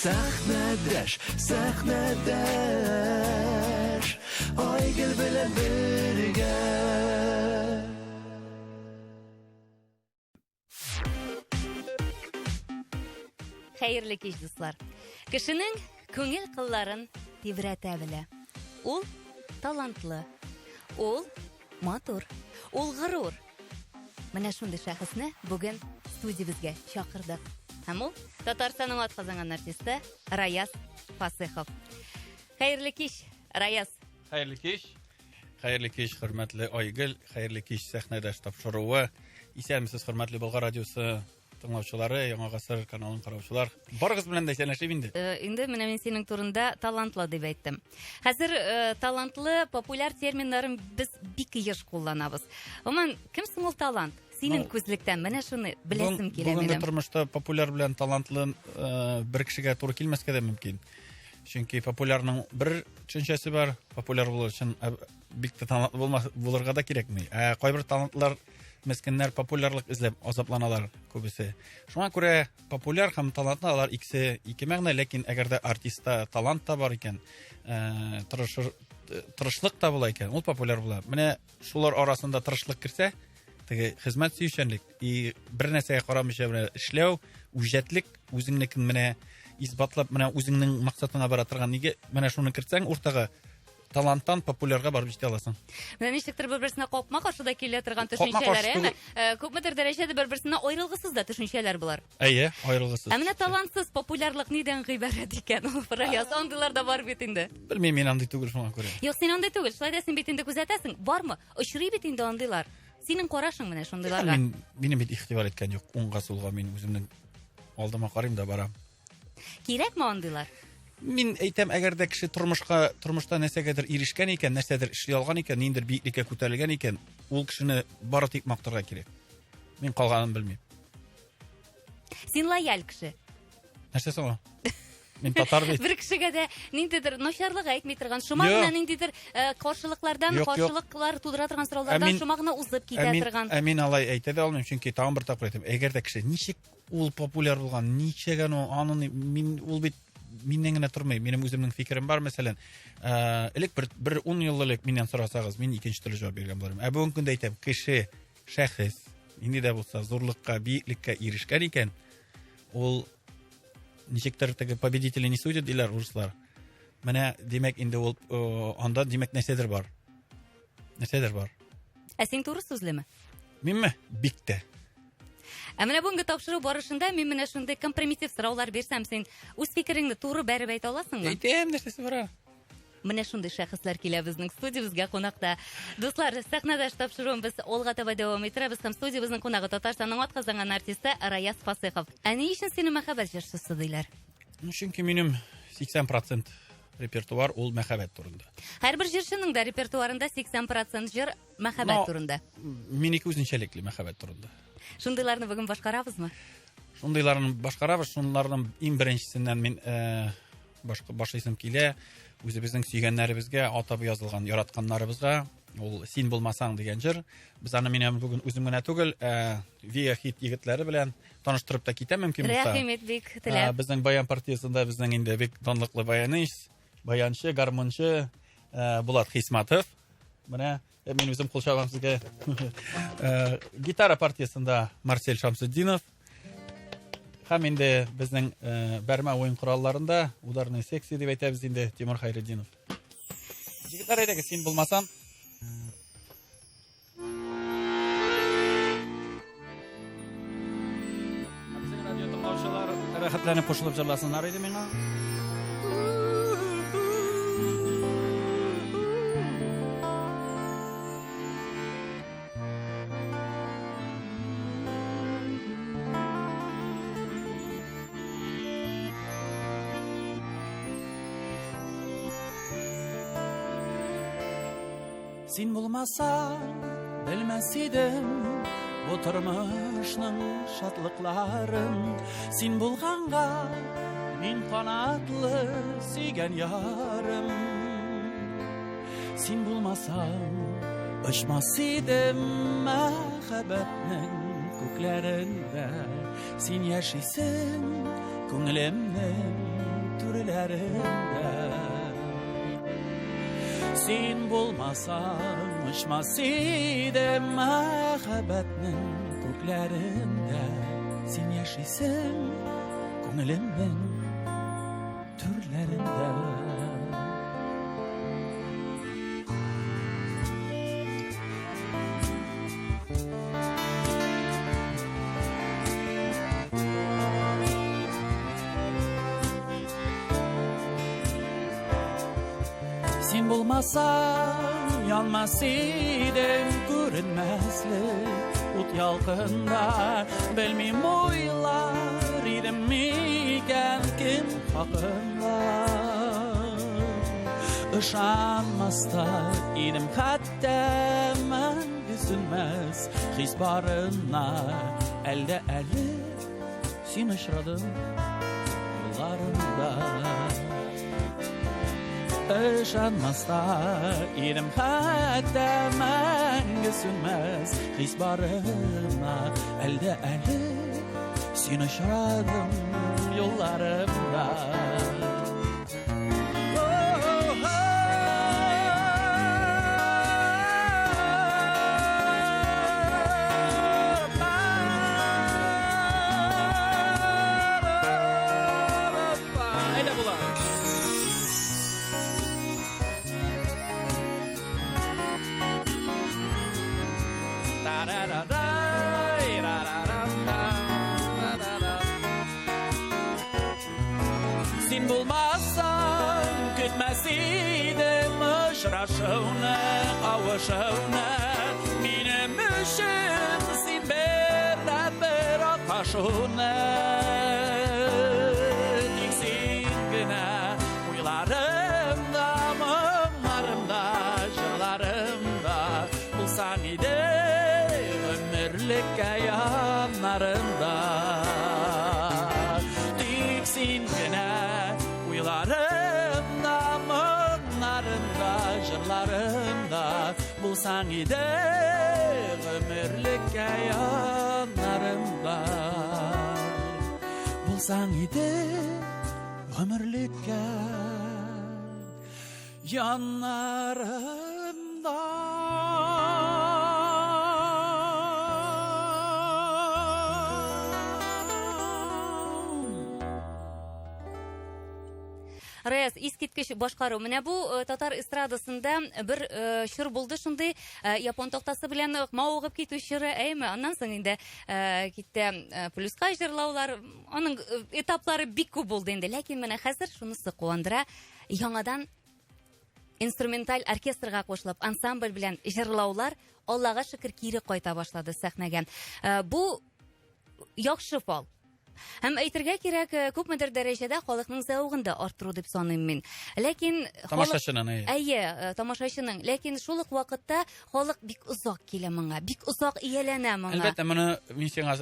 Сәхнәдәш, сәхнәдәш, Айгөл белән бергә. Хәерле кич, дуслар. Кешенең күңел кылларын тибрәтә белә. Ул талантлы, ул матур, ул горур. Менә шундый шәхесне бүген студиябезгә чакырдык. Һәм ул Татарстанның атказанган артисты Раяз Фасыйхов. Хәерле кич, Раяз. Хәерле кич. Хәерле кич, хөрмәтле Айгөл. Хәерле кич, сәхнәдәш тапшыруы. Исәнмесез, хөрмәтле Болгар радиосы тыңлаучылары, Яңа гасыр каналын караучылар. Барыгыз белән дә исәнләшеп инде. Инде менә мин синең турында талантлы дип әйттем. Хәзер талантлы, популяр терминнарын без бик еш кулланабыз. Гомумән, кем соң ул талант? Синең күзлектән менә шуны беләсем килә минем. Бүгенге тормышта популяр белән талантлы бер кешегә туры килмәскә дә мөмкин. Чөнки популярның бер төшенчәсе бар, популяр булу өчен бик талантлы булырга да кирәкми. Кайбер талантлар мескеннәр популярлык эзләп азапланалар күбесе. Шуңа күрә популяр һәм талантлы алар ике мәгънә, ләкин әгәр дә артистта талант та бар икән, тырышлык та була икән, ул популяр була. Менә шулар арасында тырышлык керсә, теге хезмәт сөючәнлек, бер нәрсәгә карамыйча белән эшләү, үҗәтлек, үзеңнекен менә исбатлап, менә үзеңнең максатыңа бара торган нигә менә шуны кертсәң, уртага таланттан популярга барып җитә аласың. Менә ничектер бер-берсенә капма каршыда килә торган төшенчәләр, күпмедер дәрәҗәдә бер-берсенә аерылгысыз да төшенчәләр булар. Әйе, аерылгысыз. Менә талантсыз популярлык нидән гыйбарәт икән? Раяз, андыйлар да бар бит инде. Белмим, мин андый түгел шуңа күрә. Юк, син андый түгел, шулай да син бит инде күзәтәсең. Бармы? Очрый бит инде андыйлар. Синең карашың менә шундыйларга. Минем бит игътибар иткән юк. Уңга сулга мин үземнең алдыма карыйм да барам. Кирәкме андыйлар? Мин әйтәм, әгәр дә кеше тормышта нәрсәгәдер ирешкән икән, нәрсәдер эшли алган икән, ниндер биеклеккә күтәрелгән икән, ул кешене бары тик мактарга кирәк. Мин калганын белмим. Син лояль кеше. Нәрсә соң? Мин татар бит. Бер кешегә дә ниндидер начарлык әйтми торган, шума гына ниндидер каршылыклар тудыра торган сораулардан шума гына узып китә торган. Мин алай әйтә дә алмыйм, чөнки тагын бер тапкыр әйтәм, әгәр дә кеше ничек ул популяр булган, ничегән аны ул бит миннән генә тормый, минем үземнең фикерем бар, мәсәлән, элек бер 10 ел элек миннән сорасагыз, мин икенче төрле җавап биргән булырмын. Бүген көндә әйтәм, кеше, шәхес, инде дә булса зурлыкка, биеклеккә ирешкән икән, ул ничектер теге победители не судят диләр урыслар. Менә димәк инде ул анда димәк нәрсәдер бар. Нәрсәдер бар. Син туры сүзлеме? Минме? Бик тә. Менә бүгенге тапшыру барышында мин менә шундый компромиссив сораулар бирсәм, син үз фикереңне туры бәреп әйтә аласыңмы? Әйтәм, нәрсәсе бар? Менә шундый шәхесләр килә безнең студиябызга кунакта. Дуслар, сәхнәдәш тапшыруын без алга таба дәвам иттерәбез һәм студиябызның кунагы Татарстанның атказанган артисты Раяз Фасыйхов. Ни өчен сине мәхәббәт җырчысы диләр? Чөнки минем 80% репертуар ул мәхәббәт турында. Һәрбер җырчының да репертуарында 80% җыр мәхәббәт турында. Минеке үзенчәлекле мәхәббәт турында. Шундыйларны бүген башкарабызмы? Шундыйларны башкарабыз, шунларның иң беренчесеннән мин башлыйсым килә. Үзебезнең сөйгәннәребезгә, атап язылган яратканнарыбызга, ул Син булмасаң дигән җыр. Без аны минем бүген үзем генә түгел, Виа хит егетләре белән таныштырып та китәм мөмкин булса. Рәхимет бик теләп. Безнең баян партиясында безнең инде бик данлыклы баянчы, гармончы Булат Хисматов. Менә мин үзем кул чабам сезгә. Гитара партиясында Марсель Шамсетдинов. Һәм инде безнең бәрмә уен коралларында ударный секция дип әйтәбез инде Тимур Хайретдинов. Җегетләр, әйдәгез, Син булмасам. Безнең радио тыңлаучылар рәхәтләнеп кушылып җырласыннар иде миңа. Син булмасаң, белмәс идем бу тормышның шатлыкларын. Син булганга, мин канатлы сөйгән ярым. Син булмасаң, очмас идем мәхәббәтнең күкләрендә. Син яшисең күңелемнең түрләрендә. Син булмасаң, очмас идем мәхәббәтнең күкләрендә. Син яшисең күңелемнең түрләрендә. Син булмасаң, янмас идем күренмәслек ут ялкында. Белмим уйлар идем микән кем хакында. Ышанмаста идем хәтта мәңге сүнмәс хис барына. Әлдә әле син очрадың юлларында. Ышанмаста идем хәтта мәңге сүнмәс хис барына. Әлдә әле син очрадың юлларымда. Син булмасаң, көтмәс идем очрашуны, кавышуны. Минем өчен син бер аташуны. Тик син генә уйларымда, моңнарымда, җырларымда булсаң иде ömürlükкә яннарымда. Тик син генә уйларымда, моңнарымда, җырларымда булсаң иде ömürlükкә яннарымда. Булсаң иде ömürlükкә яннарымда. Раяз, искиткеч башкару. Менә бу татар эстрадасында бер чор булды шундый, япон тактасы белән мавыгып китү чоры, әйме? Аннан соң инде китте плюска җырлаулар, аның этаплары бик күп булды инде. Ләкин менә хәзер шунысы куандыра, яңадан инструменталь оркестрга кушылып, ансамбль белән җырлаулар, Аллага шөкер, кире кайта башлады сәхнәгә. Бу яхшы фал. Һәм әйтергә кирәк, күпмедер дәрәҗәдә халыкның зәвыгын да арттыру дип саныйм мин. Ләкин Тамашачының, тамашачының. Ләкин шул ук вакытта халык бик озак килә моңа, бик озак ияләнә моңа. Әлбәттә, моны мин сиңа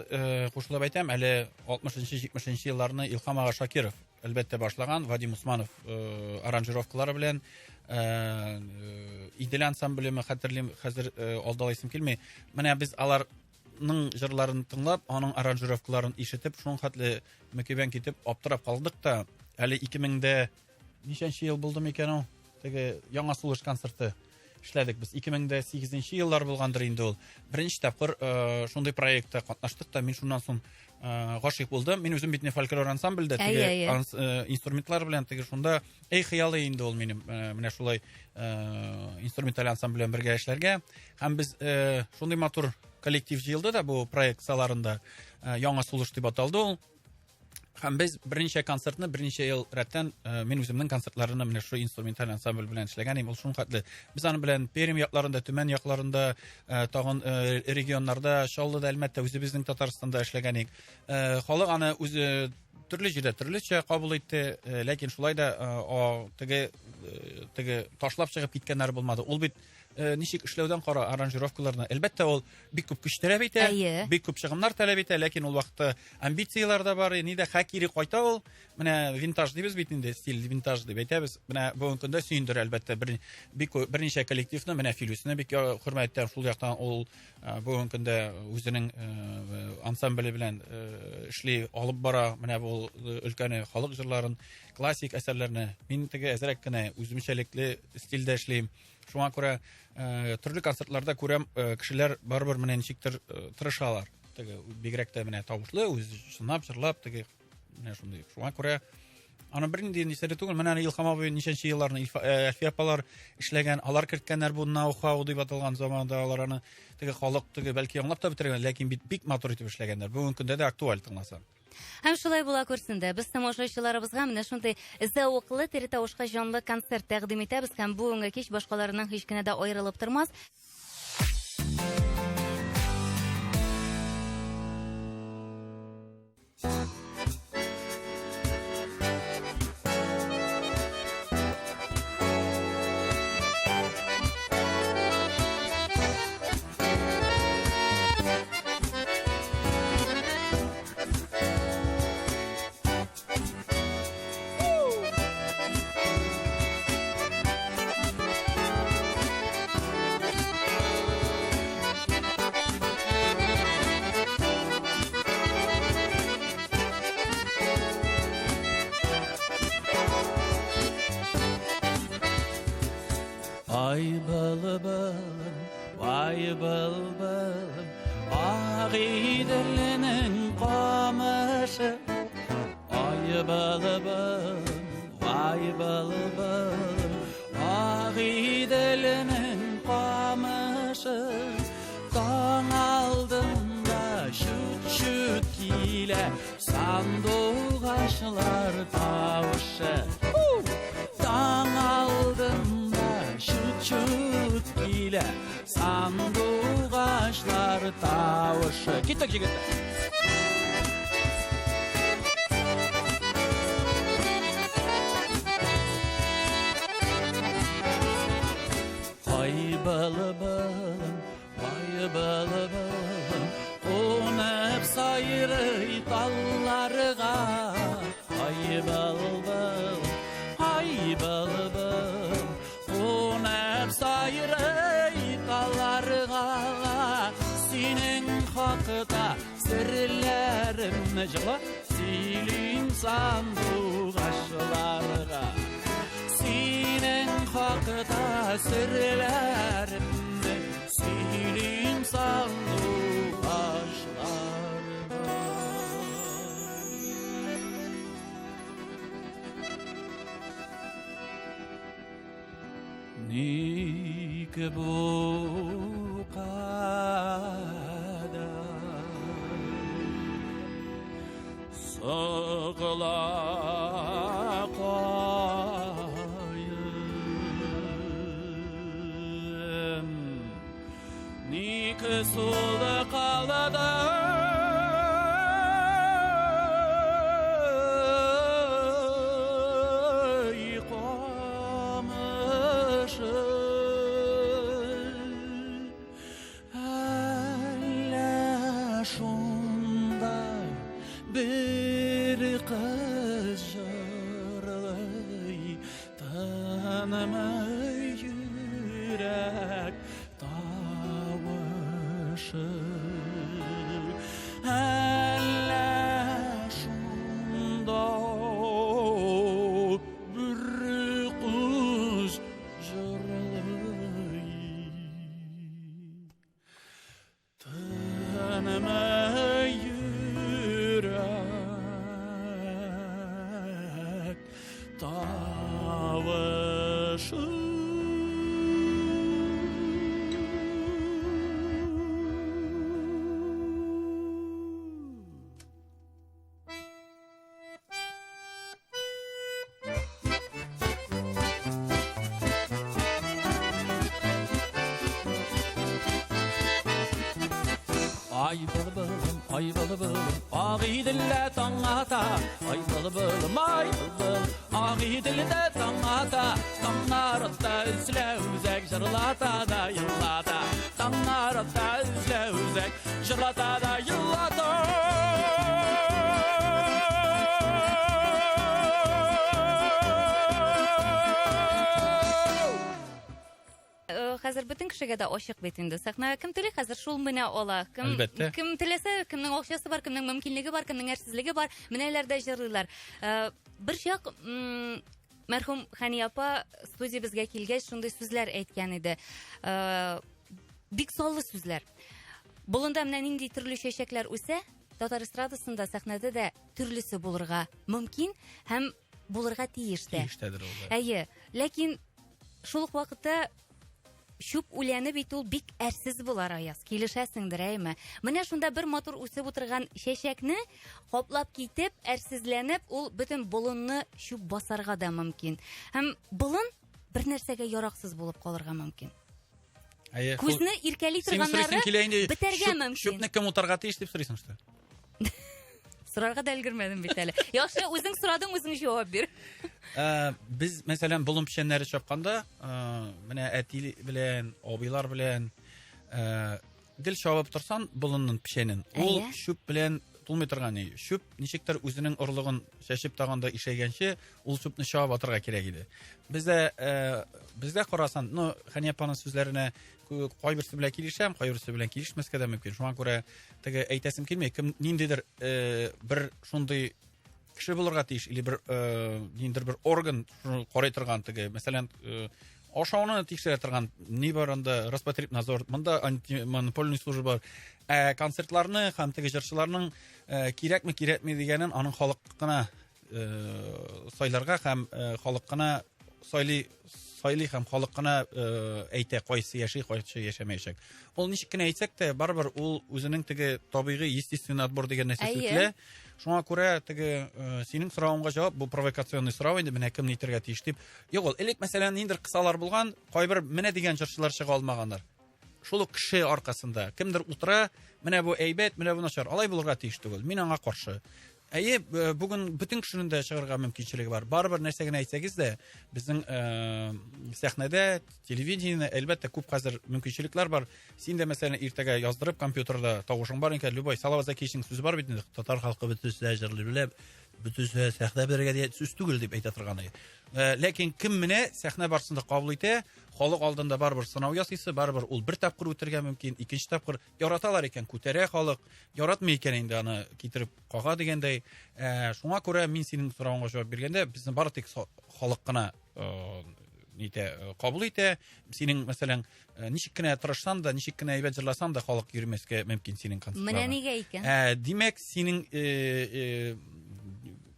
кушылып әйтәм, әле 60-70 елларны Илһам ага Шакиров әлбәттә башлаган, Вадим Усманов аранжировкалары белән Идел ансамблеме хәтерлим, хәзер алдалайсым килми. Менә без аларның җырларын тыңлап, аның аранжировкаларын ишетеп, шуның хәтле мөкибән китеп аптырап калдык та, әле 2000дә ничәнче ел булды микән ул? Теге яңа сулыш концерты эшләдек без. 2008 еллар булгандыр инде ул. Беренче тапкыр шундый проектта катнаштык та, мин шуннан соң гашыйк булдым. Мин үзем бит не фольклор ансамбльдә теге инструментлар белән теге шунда эй хыялы инде ул минем. Менә шулай инструменталь ансамбль белән бергә эшләргә. Һәм без шундый матур коллектив җыелды да бу проекцияларында, яңа сулыш дип аталды ул. Һәм без берничә концертны, берничә ел рәттән мин үземнең концертларны менә шу инструменталь ансамбль белән эшләгән идем. Ул шуның хәтле без аны белән Пермь якларында, Төмән якларында, тагын регионнарда, Чаллыда, Әлмәттә, үзебезнең Татарстанда эшләгән идек. Халык аны үзе төрле җирдә төрлечә кабул итте, ләкин шулай да теге ташлап чыгып киткәннәр булмады. Ул бит ничек эшләүдән кара аранжировкаларны. Әлбәттә, ул бик күп көч таләп итә, Әйе. бик күп чыгымнар таләп итә, ләкин ул вакытта амбициялар да бар, ни дә хакири кайта ул. Менә винтаж дибез бит инде, стиль винтаж дип әйтәбез. Менә бүгенге көндә сөендер әлбәттә берничә коллективны, менә Филүсне бик хөрмәттән шул яктан ул бүгенге көндә үзенең ансамбле белән эшли алып бара. Менә бу өлкәне халык җырларын, классик әсәрләрне мин теге әзрәк кенә үземчәлекле стильдә эшлим. Шуңа күрә төрле концертларда күрәм, кешеләр барыбер менә ничектер тырышалар. Теге бигрәк тә менә тавышлы, үз сынап җырлап теге менә шундый. Шуңа күрә аны бернинди нисәре түгел. Менә Илһам абый ничәнче елларны Әлфия апалар эшләгән, алар керткәннәр бу ноу-хау дип аталган заманда алар аны теге халык теге бәлки аңлап та бетергән, ләкин бик матур итеп эшләгәннәр. Бүгенге көндә дә актуаль тыңласа. Һәм шулай була күрсен дә. Без тамашачыларыбызга менә шундый зәвыклы тере тавышка җанлы концерт тәкъдим итәбез һәм бүгенге кич башкаларының һич кенә дә аерылып тормас. Ay bılbılım, vay bılbılım, Ağidilinin kamışı. Ay bılbılım, vay bılbılım, Ağidilinin kamışı. Dağ aldında şut şut kile, sandıgaşlar tavışı. Dağ aldında şut kile, sandıgaşlar tavışı. Gittik gittik. Ay bılbılım, vay bılbılım, Konep sayrı dallarıga. Ay bılbılım, ay bılbılım, Konep sayrı dallarıga. Senin hakıda sirlerim jıla, Silin sandıgaşlarıga. Senin hakıda sirlerim, Silin sandıgaşlarıga. Nik bu kadar sığla koyun, nik sulu kalada bir kız jırlay, tanımay yürek tavışı. Hele şunda bir kız jırlay, tanımay yürek tavışı. Ay bılbılım, ay bılbılım, Ağidille taң ата. Ay Bılbılmay bılbıl Ahi dilde tangata Tangarda üzle üzek Jırlata da yıllata Tangarda üzle üzek Jırlata da yıllata Хәзер бөтен кешегә дә ачык бит инде. Сәхнәгә кем тели хәзер шул менә ала. Әлбәттә. Кем теләсә, кемнең акчасы бар, кемнең мөмкинлеге бар, кемнең әрсезлеге бар, менәләр дә җырлыйлар. Бер чак мәрхүм Хәни апа студиябызга килгәч шундый сүзләр әйткән иде. Бик саллы сүзләр. Болында менә нинди төрле чәчәкләр үсә, татар эстрадасында сәхнәдә дә төрлесе булырга мөмкин һәм булырга тиеш тә. Тиештәдер ул да. Әйе, ләкин шул ук вакытта шуп үләне бит ул бик әрсез булар, Аяз. Килешәсеңдер, әйме. Менә шунда бер матур үсеп утырган чәчәкне каплап китеп, әрсезләнеп, ул бөтен болынны шуп басарга да мөмкин. Һәм болын бер нәрсәгә яраксыз булып калырга мөмкин. Әйе. Күзне иркәли торганнары бетәргә мөмкин. Шупны кем утарга тиеш дип сорыйсың шта. Сорарга да өлгермәдем бит әле. Яхшы, үзең сорадың, үзең җавап бир. Без, мәсәлән, болын пешәннәре чапканда, менә әти белән, абыйлар белән гел чабып торсан, болынның пешәнен. Ул шуп белән тулмый торган иде. Шуп ничектер үзенең орлыгын чәчеп таганда ишәгәнче, ул шупны чабып атырга кирәк иде. Бездә карасан, Хәни апаның сүзләренә кайберсе белән килешәм, кайберсе белән килешмәскә дә мөмкин. Шуңа күрә теге әйтәсем килмәй, кем ниндидер бер шундый кеше булырга тиеш, или бер ниндидер бер орган карый торган теге, мәсәлән, ашауны тикшерә торган ни бар анда, Роспотребнадзор, монда антимонопольный служба бар. Концертларны һәм теге җырчыларның кирәкме дигәнен аның халык кына сайларга һәм халык кына сайлый һәм халык кына әйтә, кайсы яши, кайсы яшәмәячәк. Ул ничек кенә әйтсәк тә, барыбер ул үзенең теге табигый, естественный отбор дигән нәрсә үтә. Шуңа күрә теге синең соравыңга җавап, бу провокационный сорау инде, менә кем нитәргә тиеш дип. Юк, ул элек мәсәлән ниндер кысалар булган, кайбер менә дигән җырчылар чыга алмаганнар. Шул кеше аркасында кемдер утыра, менә бу әйбәт, менә бу начар. Алай булырга тиеш түгел. Мин аңа каршы. Әйе, бүген бөтен кешенең дә чыгарга мөмкинчелеге бар. Барыбер нәрсә генә әйтсәгез дә, безнең сәхнәдә, телевидениедә әлбәттә күп хәзер мөмкинчелекләр бар. Син дә мәсәлән иртәгә яздырып компьютерда тавышың бар икән, любой Салават Закишның сүзе бар бит инде. Татар халкы бөтенсә җырлый белә, бөтенсә сәхнә бергә дигән сүз түгел дип әйтә торган иде. Ләкин кем менә сәхнә барсында кабул итә, халык алдында барыбер сынау ясыйсы, барыбер ул бер тапкыр үтергә мөмкин, икенче тапкыр яраталар икән, күтәрә халык, яратмый икән инде аны китереп кага дигәндәй. Шуңа күрә мин синең соравыңга җавап биргәндә, безнең бары тик халык кына кабул итә. Синең мәсәлән ничек кенә тырышсаң да, ничек кенә әйбәт җырласаң да халык йөрмәскә мөмкин синең концертларга. Менә нигә икән? Димәк, синең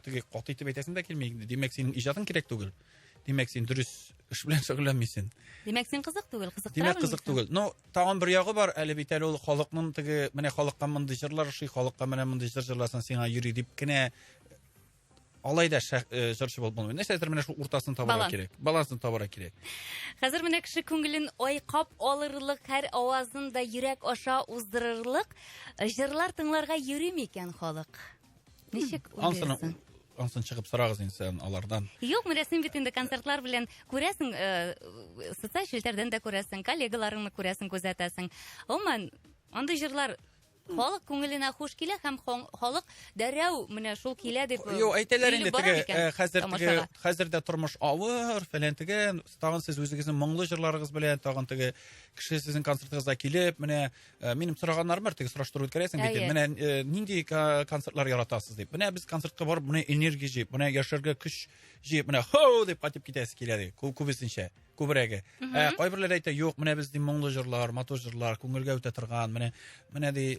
теге каты итеп әйтәсең дә килми. Димәк, синең иҗатың кирәк түгел. Димәк, син дөрес эш белән шөгыльләнмисең. Димәк, син кызык түгел, Димәк, кызык түгел. Тагын бер ягы бар, әле бит әле ул халыкның теге, менә халыкка мондый җырлар шуй, халыкка менә мондый җырласаң сиңа йөри дип кенә алайда җырчы булып булмый. Нәрсәдер менә шу уртасын табарга кирәк. Балансын табарга кирәк. Хәзер менә кеше күңелен айкап алырлык, һәр авазын да йөрәк аша уздырырлык җырлар тыңларга йөрими икән халык. Ничек уйлыйсың? Ансын чыгып сорагыз инде алардан. Юк, менә син бит инде концертлар белән күрәсең, социаль челтәрдән дә күрәсең, коллегаларыңны күрәсең, күзәтәсең. Оман, андый җырлар халык күңеленә хуш килә һәм халык дәрәү менә шул килә дип. Юк, әйтәләр инде теге хәзердә тормыш авыр, фәлән теге, тагын сез үзегезнең моңлы җырларыгыз белән тагын теге кеше сезнең концертыгызга килеп, менә минем сораганнарым бар, теге сораштыру үткәрәсең бит. Менә нинди концертлар яратасыз дип. Менә без концертка барып, менә энергия җыеп, менә яшәргә көч җыеп, менә хо дип кайтып китәсе килә ди. Күбесенчә, күбрәге. Кайберләр әйтә, юк, менә без ди моңлы җырлар, матур җырлар, күңелгә үтә торган, менә ди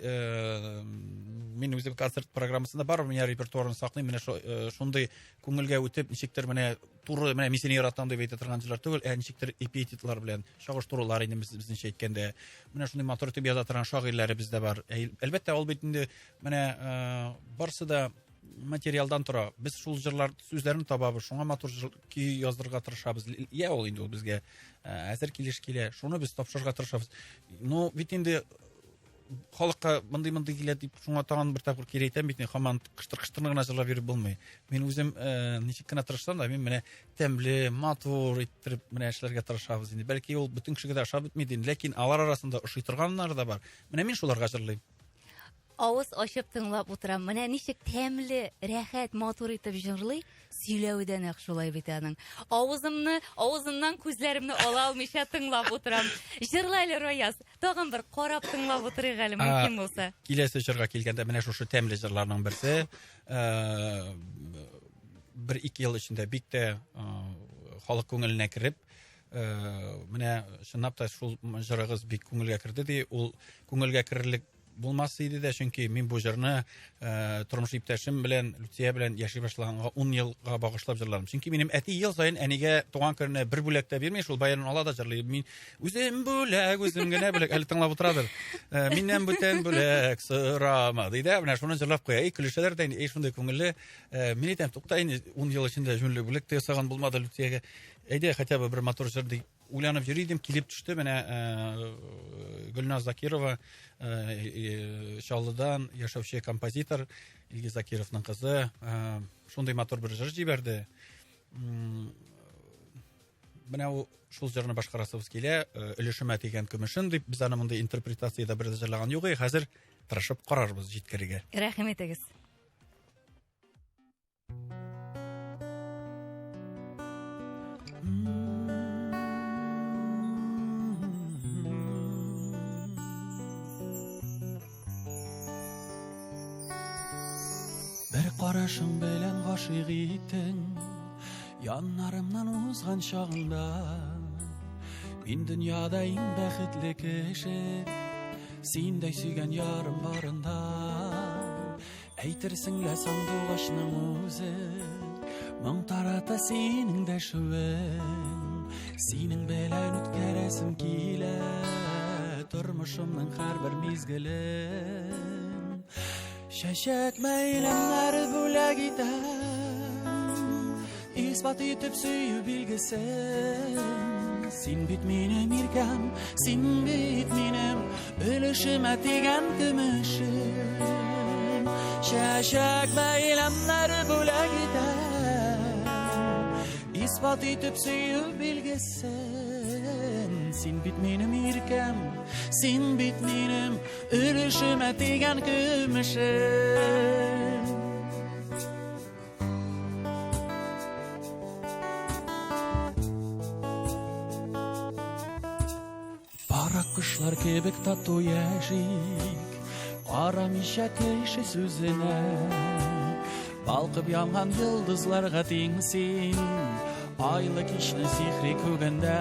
мин үзем концерт программасында бар, менә репертуарны саклыйм, менә шундый күңелгә үтеп, ничектер менә туры, менә мин сине яратам дип әйтә торган җырлар түгел, ничектер эпитетлар белән чагыштырулар инде безнеңчә әйткәндә, менә шундый матур итеп яза торган шагыйрьләре бездә бар. Әлбәттә, ул бит инде менә барсы да материалдан тора. Без шул җырлар сүзләрен табабыз, шуңа матур көй яздырырга тырышабыз. Я, ул инде ул безгә әзер килеш килә. Шуны без тапшырырга тырышабыз. Бит инде халыкка мындай килә дип шуңа тагын бер тапкыр кире әйтәм бит, һаман кыштыр-кыштырны гына җырлап йөреп булмый. Мин үзем ничек кенә тырышсам да, мин менә тәмле, матур иттереп менә эшләргә тырышабыз инде. Бәлки ул бөтен кешегә дә ошап бетмиде, ләкин алар арасында ошый торганнар да бар. Менә мин шуларга җырлыйм. Авыз ачып тыңлап утырам. Менә ничек тәмле, рәхәт, матур итеп җырлый, сөйләүдән үк шулай бит аның. Авызымнан күзләремне ала алмыйча тыңлап утырам. Җырлайлы Рояз. Тагын бер карап тыңлап утырыйк әле, мөмкин булса. Киләсе җырга килгәндә менә шушы тәмле җырларның берсе, 1-2 ел эчендә бик тә халык күңеленә кереп, менә чынлап та шул җырыгыз бик күңелгә керде ди. Ул күңелгә керерлек булмас иде дә, чөнки мин бу җырны тормыш иптәшем белән, Лүтия белән яши башлаганга 10 елга багышлап җырладым. Чөнки минем әти ел саен әнигә туган көненә бер бүләк тә бирми, шул баянын ала да җырлый. Мин үзем бүләк, үзем генә бүләк, әле тыңлап утырадыр. Миннән бүтән бүләк сорама диде, менә шуны җырлап куя. Көлешәләр дә инде шундый күңелле. Мин әйтәм, тукта инде 10 ел эчендә җүнле бүләк тә ясаган булмады Лүтиягә. Әйдә, хотя бы бер матур җыр дип уйланып йөридем, килеп төште менә Гөлназ Закирова, Чаллыдан яшәүче композитор Илгиз Закировның кызы, шундый матур бер җыр җибәрде. Менә ул шул җырны башкарасыбыз килә, өлешемә тигән көмешен дип, без аны мондай интерпретациядә бер җырлаган юк, хәзер тырышып карарбыз җиткерергә. Рәхмәт итегез. Бер карашың белән гашыйк иттең, яннарымнан узган чагыңда. Мин дөньяда иң бәхетле кеше, синдәй сөйгән ярым барында. Әйтерсең лә сандугачның үзе, моң тарата синең дәшүең. Синең белән үткәрәсем килә тормышымның һәрбер мизгелен. Чәчәк бәйләмнәр бүләк итәм, исбат итеп сөю билгесен. Син бит минем иркәм, син бит минем өлешемә тигән көмешем. Чәчәк бәйләмнәр бүләк итәм, исбат итеп сөю билгесен. Син бит минем иркәм, син бит минем өлешемә тигән көмешем. Бара кышлар кебек тату яшик, карамыйча кеше сүзенә. Балкып янган йолдызларга тиң син, айлы кичне сихри күгәндә.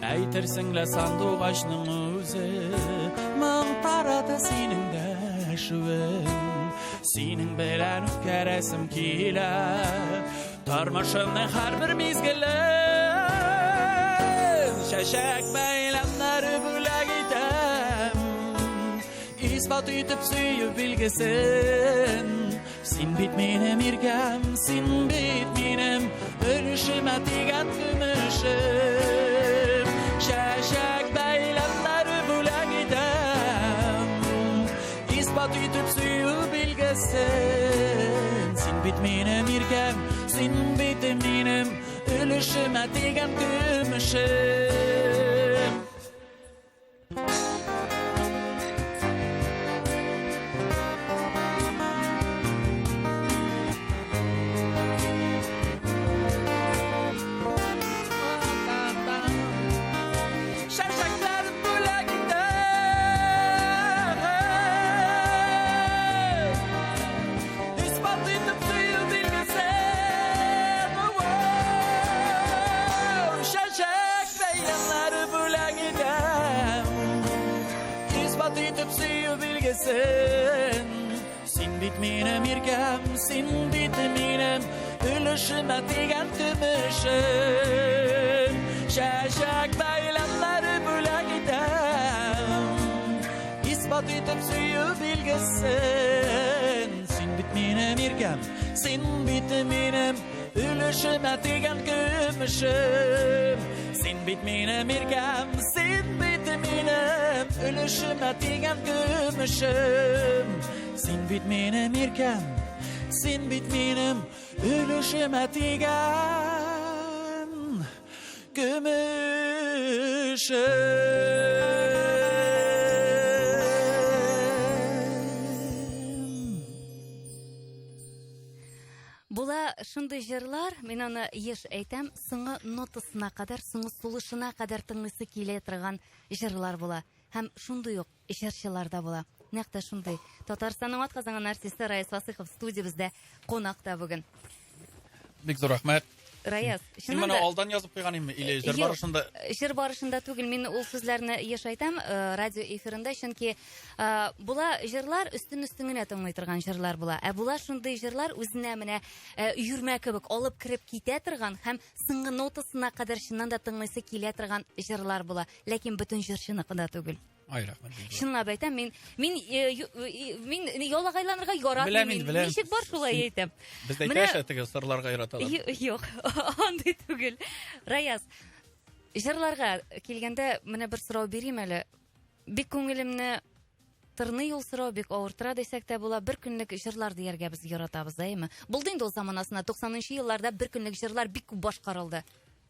Әйтерсең лә сандугачның үзе, моң тарата синең дәшүең. Синең белән үткәрәсем килә тормышымның һәрбер мизгелен. Чәчәк бәйләмнәр бүләк итәм, исбат итеп сөю билгесен. Син бит минем иркәм, син бит минем өлешемә тигән көмешем. Чәчәк бәйләмнәр бүләк итәм, исбат итеп сөю билгесен. Син бит минем иркәм, син бит минем өлешемә тигән көмешем. Син бит минем иркәм, син бит минем өлешемә тигән көмешем. Чәчәк бәйләмнәр бүләк итәм, исбат итеп сөю билгесен. Син бит минем иркәм, син бит минем өлешемә тигән көмешем. Син бит минем иркәм, син бит минем минем, өлешемә тигән көмешем. Син бит минем иркәм, син бит минем, өлешемә тигән көмешем. Була шундый җырлар, мин аны еш әйтәм, соңгы нотасына кадәр, соңгы сулышына кадәр тыңлыйсы килә торган җырлар була. Һәм шундый ук җырчылар да була. Нәкъ шундый. Татарстанның атказанган артисты Раяз Фасыйхов студиябызда конакта бүген. Бик зур рәхмәт. Раяз, Син моны алдан язып куйган инме? Или җыр барышында? Җыр барышында түгел, мин ул сүзләрне еш әйтәм радио эфирында, чөнки була җырлар өстен-өстен генә тыңлый торган җырлар була. Була шундый җырлар үзенә менә өйрмә кебек алып кирип китә торган һәм соңгы нотасына кадәр чыннан да тыңлыйсы килә торган җырлар була, ләкин бөтен җырчыныкы да түгел. Ай, рәхмәт. Чынлап әйтәм, мин ялагайланырга яратмыйм. Ничек бар шулай әйтәм. Бездә әйтәш теге сырларга яраталар. Юк, андый түгел. Раяз, җырларга килгәндә менә бер сорау бирим әле. Бик күңелемне тырный ул сорау, бик авыртыра дисәк тә була. Бер көнлек җырлар дияргә без яратабыз, әйме? Булды инде ул заманасында 90-нчы елларда бер көнлек җырлар бик күп башкарылды.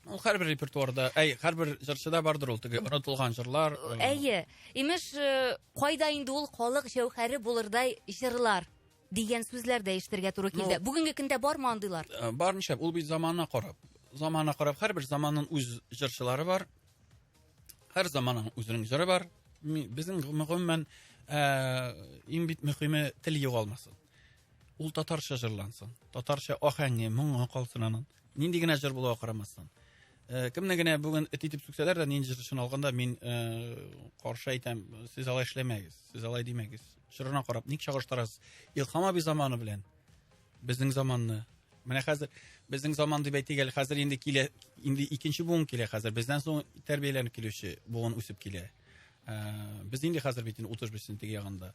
Ул һәрбер репертуарда, һәрбер җырчыда бардыр ул теге онытылган җырлар. Әйе, имеш, кайда инде ул халык җәүһәре булырдай җырлар дигән сүзләр дә ишетергә туры килде. Бүгенге көндә бармы андыйлар? Бар ничә, ул бит заманына карап. Заманына карап, һәрбер заманның үз җырчылары бар. Һәр заманның үзенең җыры бар. Безнең гомумән иң бит мөһиме тел югалмасын. Ул татарча җырлансын. Татарча ахәңе, моңа калсын аның. Нинди генә җыр булуга карамастан. Кемне генә бүген итеп сүксәләр дә нинди җырчыны алганда мин каршы әйтәм, сез алай эшләмәгез, сез алай димәгез. Җырына карап ник чагыштырасыз? Илһам аби заманы белән безнең заманны. Менә хәзер безнең заман дип әйтик, хәзер инде килә, инде икенче буын килә хәзер. Бездән соң тәрбияләнеп килүче буын үсеп килә. Без инде хәзер бит 35 теге ягында.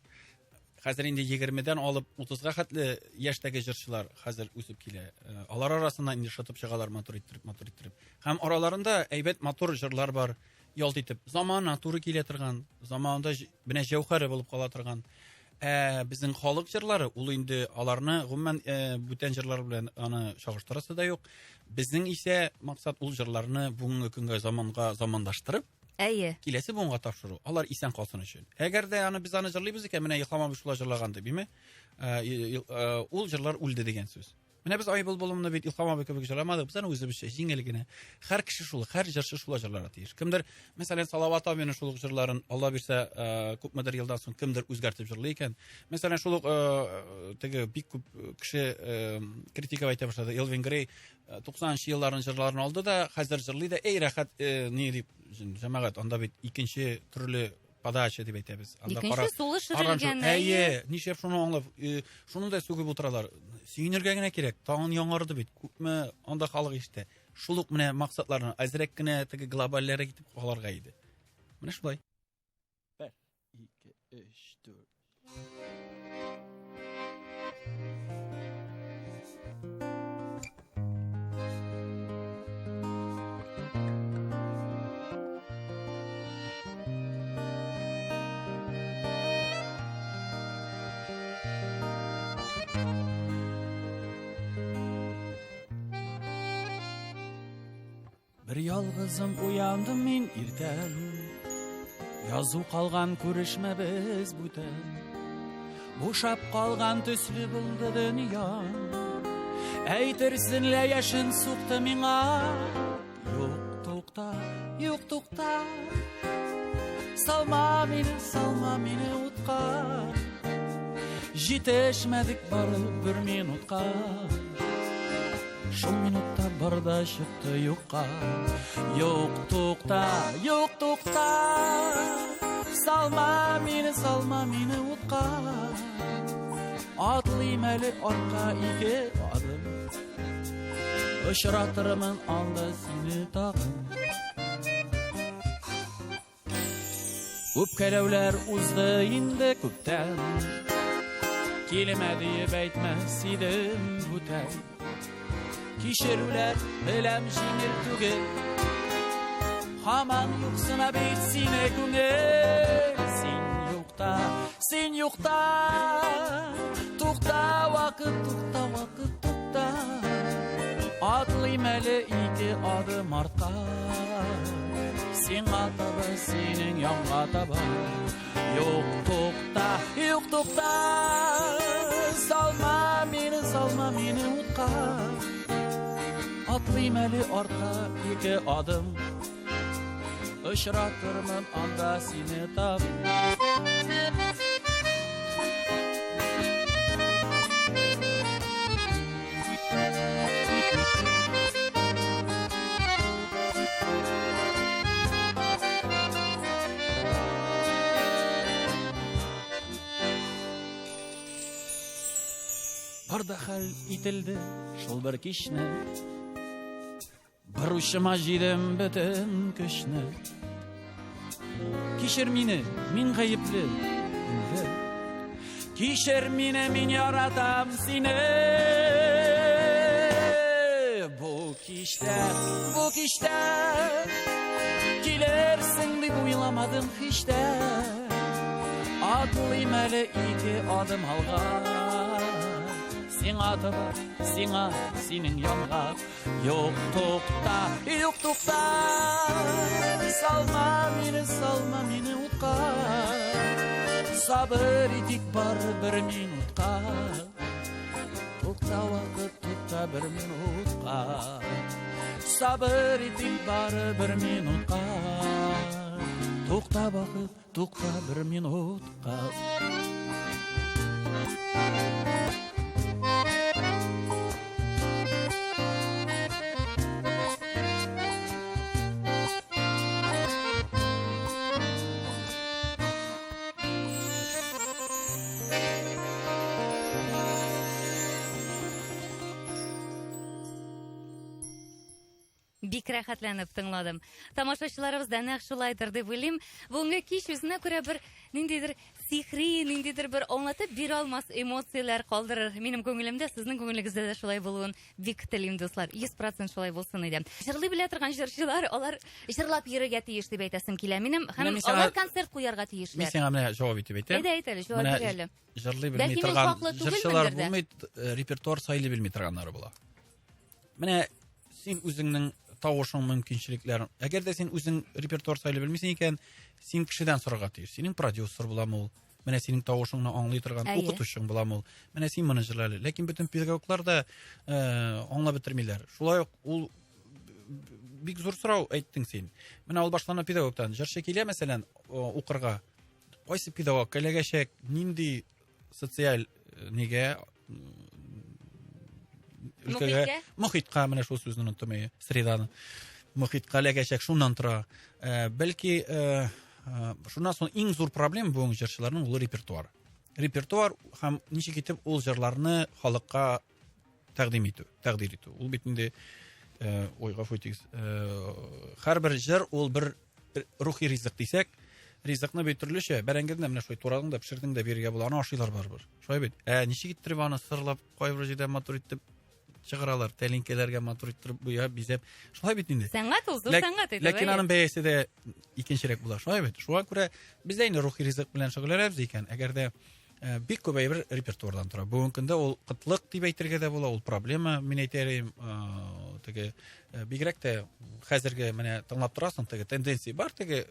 Хәзер инде 20-дән алып 30-га хәтле яшьтәге җырчылар хәзер үсеп килә. Алар арасында инде шатып чыгалар матур иттереп. Һәм араларында әйбәт матур җырлар бар, ялт итеп. Заманына туры килә торган, заманында менә җәүһәре булып кала торган. Безнең халык җырлары, ул инде аларны гомумән бүтән җырлар белән аны чагыштырасы да юк. Безнең исә максат ул җырларны бүгенге көнгә замандаштырып, әйе, киләсе буынга тапшыру. Алар исән калсын өчен. Әгәр дә аны без аны җырлыйбыз икән, менә Илһам аби шулай җырлаган дип, ул җырлар үлде дигән сүз. Менә без Айбул булымны бит Илһам аби кебек җырламадык, без аны үзебезчә җиңел генә. Һәр кеше шул, һәр җырчы шулай җырларга тиеш. Кемдер, мәсәлән, Салават абиның шул җырларын Алла бирсә, күпмедер елдан соң кемдер үзгәртеп җырлый икән. Мәсәлән, шул теге бик күп кеше критика әйтә башлады. Элвин Грей 90-нчы елларның җырларын алды да, хәзер җырлый да, эй рәхәт, ни дип, җәмәгать, анда бит икенче төрле подача дип әйтәбез. Икенче сулыш өрелгән. Әйе, нишләп шуны аңлап, шуны да сүгеп утыралар. Сөенергә генә кирәк. Тагын яңарды бит. Күпме анда халык ишетә. Шул ук менә максатларны әзрәк кенә теге глобальләргә китеп каларга иде. Менә шулай. 1 2 3 4 Bir ялгызым уяндым мин иртән. Язу калган күрешмәбез бүтән. Бушап калган төсле булды дөнья. Әйтерсең лә яшен сукты миңа. Юк тукта. Салма мине утка. Җитешмәдек барып бер минутка. Шул минутта барда чыкты юкка. Юк тукта. Салма мине утка. Атлыйм әле арка ике адым. Очратырмын анда сине тагын. Үпкәләүләр узды инде күптән. Килмәде дип әйтмәс идем бүтән. Кичерүләр беләм җиңел түгел. Haman yuksuna bir sine güngel. Sen yokta. Tukta vakit, tukta. Atlayım hele iki adım arka. Sen ataba, senin yanga taba. Yok tukta. Salma meni utqa. Atlayım hele arka iki adım. Işratırmın anda seni tab. Barda hal itildi şol bir kişne. Bir uçuma jidim bütün kışne. Kişir mini, min gayipli. Kişir mini, min yaratam seni. Bu kişte Kilersin dip uylamadım hiç de. Atlayım hele iki adım alga. Sen atıba, senin yanga. Yok tukta. Salma meni utqa. Sabır edik bar bir minutqa. Tukta vakit, tukta bir minutqa. Sabır edik bar bir minutqa. Tukta vakit, tukta bir minutqa. Бик рәхәтләнеп тыңладым. Тамашачыларыбыз да нәкъ шулайдыр дип уйлыйм. Бүгенге кич үзенә күрә бер ниндидер сихри, ниндидер бер аңлатып бирә алмас эмоциялар калдырыр. Минем күңелемдә, сезнең күңелегездә дә шулай булуын бик телим, дуслар. 100% шулай булсын иде. Җырлый белә торган җырчылар, алар җырлап йөрергә тиеш дип әйтәсем килә. Минем һәм алар концерт куярга тиешләр. Мин сиңа менә җавап итеп әйтәм. Әйдә, әйтәле, җавап бир әле. Җырлый белми Бәлки мен торган хаклы җырчылар түгелмендер дә. булмый, репертуар сайлый белми торганнары була. Менә син үзеңнең тавышың мөмкинчелекләрен. Әгәр дә син үзең репертуар сайлый белмисең икән, син кешедән сорарга тиеш. Синең продюсер буламы ул? Менә синең тавышыңны аңлый торган укытучың буламы ул? Менә син моны җырлый. Ләкин бөтен педагоглар да аңлап бетермиләр. Шулай ук ул бик зур сорау әйттең син. Менә ул башлана педагогтан җырчы килә, мәсәлән, укырга. Кайсы педагог киләгәчәк, нинди социаль нигә мөхитка, менә шул сүзне оныттым, среданы. Мөхитка ләгәчәк шуннан тора. Бәлки шуннан соң иң зур проблема бүгенге җырчыларның ул репертуар. Репертуар һәм ничек итеп ул җырларны халыкка тәкъдир итү. Ул бит инде ойга фотикс. Һәрбер җыр ул бер рухи ризык дисәк, ризыкны бит төрлечә, бәрәңгедә менә шулай турадың да пешердең дә биргә була. Аны ашыйлар барбыр. Шулай бит. Ничек итеп аны сырлап, кайбер җирдә матур итеп чыгаралар, тәлинкәләргә матур итеп буя бизәп. Шулай бит инде. Сәнгать ул, зур сәнгать иде. Ләкин аның бәясе дә икенчерәк була. Шулай бит. Шуңа күрә без дә инде рухи ризык белән шөгыльләнәбез икән. Әгәр дә бик күп бер репертуардан тора. Бүгенге көндә ул кытлык дип әйтергә дә була, ул проблема. Мин әйтәм, теге бигрәк тә хәзерге менә тыңлап торасың, теге тенденция бар, теге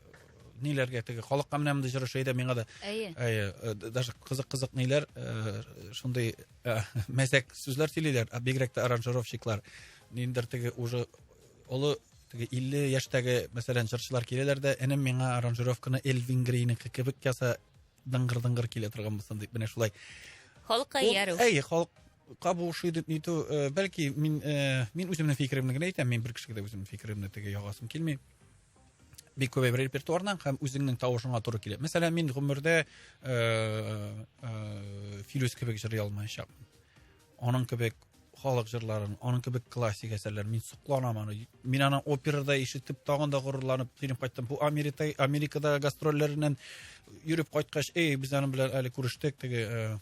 ниләргә, теге халыкка менә монда җыры шәйдә миңа да даже кызык ниләр, шундый мәзәк сүзләр сөйлиләр, бигрәк тә аранжировщиклар. Ниндер теге уже олы теге 50 яшьтәге мәсәлән җырчылар киләләр дә, энем миңа аранжировканы Элвин Грейның кебек яса, дыңгыр килә торган булсын дип, менә шулай. Халыкка яру. Халыкка бу шуйдып нитү, бәлки мин үземнең фикеремне генә әйтәм, мин бер кешегә дә үземнең фикеремне теге ягасым килми. Бик күп бер репертуардан һәм үзеңнең тавышыңа туры килә. Мәсәлән, мин гомердә Филүс кебек җырлый алмаячакмын. Аның кебек халык җырларын, аның кебек классик әсәрләр мин сокланам аны. Мин аны операда ишетеп тагын да горурланып килеп кайттым. Бу Америкада гастрольләреннән йөреп кайткач, без аның белән әле күрештек, теге